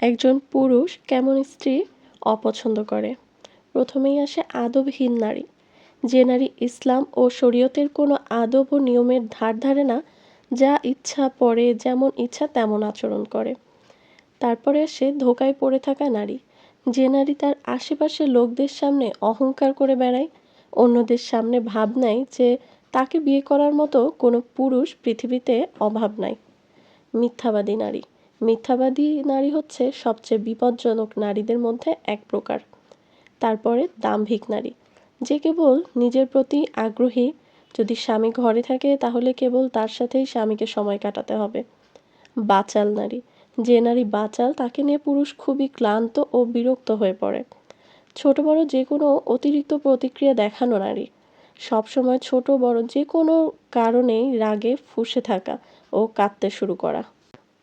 একজন পুরুষ কেমন স্ত্রী অপছন্দ করে? প্রথমেই আসে আদবহীন নারী। যে নারী ইসলাম ও শরীয়তের কোনো আদব ও নিয়মের ধার ধারে না, যা ইচ্ছা পড়ে, যেমন ইচ্ছা তেমন আচরণ করে। তারপরে আসে ধোঁকায় পড়ে থাকা নারী। যে নারী তার আশেপাশের লোকদের সামনে অহংকার করে বেড়ায়, অন্যদের সামনে ভাব নেয় যে তাকে বিয়ে করার মতো কোনো পুরুষ পৃথিবীতে অভাব নাই। মিথ্যাবাদী নারী। মিথ্যাবাদী নারী হচ্ছে সবচেয়ে বিপজ্জনক নারীদের মধ্যে এক প্রকার। তারপরে দাম্ভিক নারী, যে কেবল নিজের প্রতি আগ্রহী। যদি স্বামী ঘরে থাকে তাহলে কেবল তার সাথেই স্বামীকে সময় কাটাতে হবে। বাচাল নারী, যে নারী বাচাল তাকে নিয়ে পুরুষ খুবই ক্লান্ত ও বিরক্ত হয়ে পড়ে। ছোট বড় যে কোনো অতিরিক্ত প্রতিক্রিয়া দেখানো নারী, সবসময় ছোট বড় যে কোনো কারণেই রাগে ফুঁসে থাকা ও কাঁদতে শুরু করা।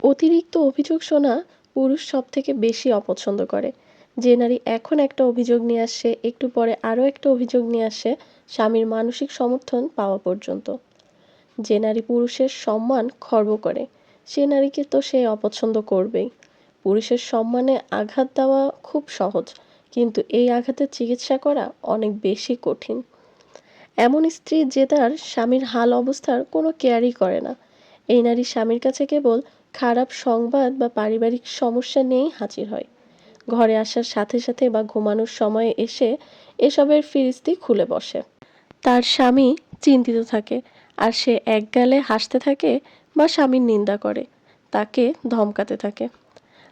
অতিরিক্ত অভিযোগ শোনা পুরুষ সবথেকে বেশি অপছন্দ করে। যে নারী এখন একটা অভিযোগ নিয়ে আসে, একটু পরে আরও একটা অভিযোগ নিয়ে আসে, স্বামীর মানসিক সমর্থন পাওয়া পর্যন্ত। যে নারী পুরুষের সম্মান খর্ব করে, সে নারীকে তো সে অপছন্দ করবেই। পুরুষের সম্মানে আঘাত দেওয়া খুব সহজ, কিন্তু এই আঘাতের চিকিৎসা করা অনেক বেশি কঠিন। এমন স্ত্রী যে তার স্বামীর হাল অবস্থার কোনো কেয়ারই করে না। এই নারী স্বামীর কাছে কেবল খারাপ সংবাদ বা পারিবারিক সমস্যা নিয়েই হাজির হয়। ঘরে আসার সাথে সাথে বা ঘুমানোর সময়ে এসে এসবের ফিরিস্তি খুলে বসে। তার স্বামী চিন্তিত থাকে, আর সে একগালে হাসতে থাকে বা স্বামীর নিন্দা করে, তাকে ধমকাতে থাকে।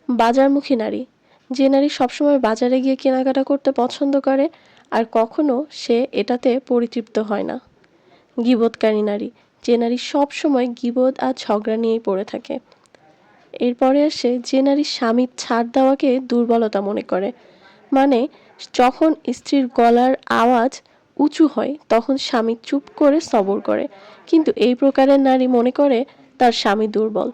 বাজারমুখী নারী, যে নারী সবসময় বাজারে গিয়ে কেনাকাটা করতে পছন্দ করে, আর কখনো সে এটাতে পরিতৃপ্ত হয় না। গীবতকারী নারী, যে নারী সব সময় গীবত আর ঝগড়া নিয়েই পড়ে থাকে। এরপরে আসে যে নারী স্বামীর ছাড় দেওয়াকে দুর্বলতা মনে করে। মানে, যখন স্ত্রীর গলার আওয়াজ উঁচু হয় তখন স্বামী চুপ করে সবর করে, কিন্তু এই প্রকারের নারী মনে করে তার স্বামী দুর্বল।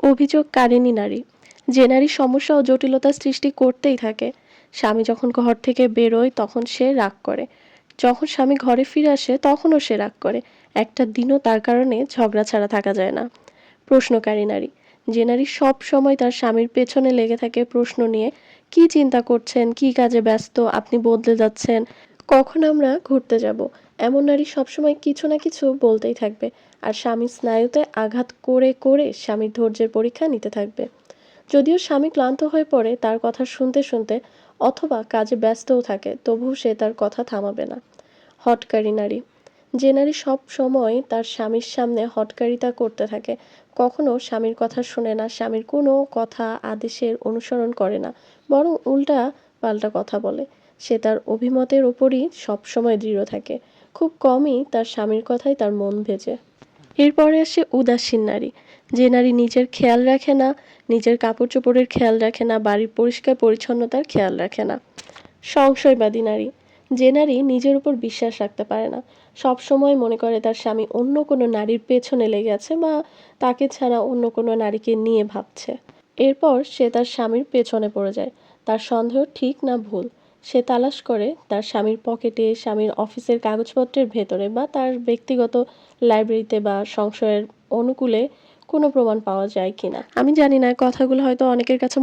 অভিযোগকারিণী নারী, যে নারী সমস্যা ও জটিলতা সৃষ্টি করতেই থাকে। স্বামী যখন ঘর থেকে বেরোয় তখন সে রাগ করে, যখন স্বামী ঘরে ফিরে আসে তখনও সে রাগ করে। একটা দিনও তার কারণে ঝগড়া ছাড়া থাকা যায় না। প্রশ্নকারী নারী, যে নারী সব সময় তার স্বামীর পেছনে লেগে থাকে প্রশ্ন নিয়ে। কি চিন্তা করছেন, কি কাজে ব্যস্ত, আপনি বদলে যাচ্ছেন, কখন আমরা ঘুরতে যাব। এমন নারী সবসময় কিছু না কিছু বলতেই থাকবে, আর স্বামীর স্নায়ুতে আঘাত করে করে স্বামীর ধৈর্যের পরীক্ষা নিতে থাকবে। যদিও স্বামী ক্লান্ত হয়ে পড়ে তার কথা শুনতে শুনতে, অথবা কাজে ব্যস্তও থাকে, তবুও সে তার কথা থামাবে না। হঠকারী নারী, যে নারী সব সময় তার স্বামীর সামনে হঠকারিতা করতে থাকে, কখনো স্বামীর কথা শুনে না, স্বামীর কোনো কথা আদেশের অনুসরণ করে না, বরং উল্টা পাল্টা কথা বলে। সে তার অভিমতের ওপরই সবসময় দৃঢ় থাকে, খুব কমই তার স্বামীর কথায় তার মন ভেজে। এরপরে আসে উদাসীন নারী, যে নারী নিজের খেয়াল রাখে না, নিজের কাপড় চোপড়ের খেয়াল রাখে না, বাড়ির পরিষ্কার পরিচ্ছন্নতার খেয়াল রাখে না। সংশয়বাদী নারী, যে নারী নিজের উপর বিশ্বাস রাখতে পারে না, সব সময় মনে করে তার স্বামী অন্য কোনো নারীর পেছনে লেগে আছে বা তাকে ছাড়া অন্য কোনো নারীকে নিয়ে ভাবছে। এরপর সে তার স্বামীর পেছনে পড়ে যায়। তার সন্দেহ ঠিক না ভুল, সে তালাশ করে তার স্বামীর পকেটে, স্বামীর অফিসের কাগজপত্রের ভেতরে বা তার ব্যক্তিগত লাইব্রেরিতে বা সংশয়ের অনুকূলে কোনো প্রমাণ পাওয়া যায় কিনা। আমি জানি না, কথাগুলো হয়তো অনেকের কাছে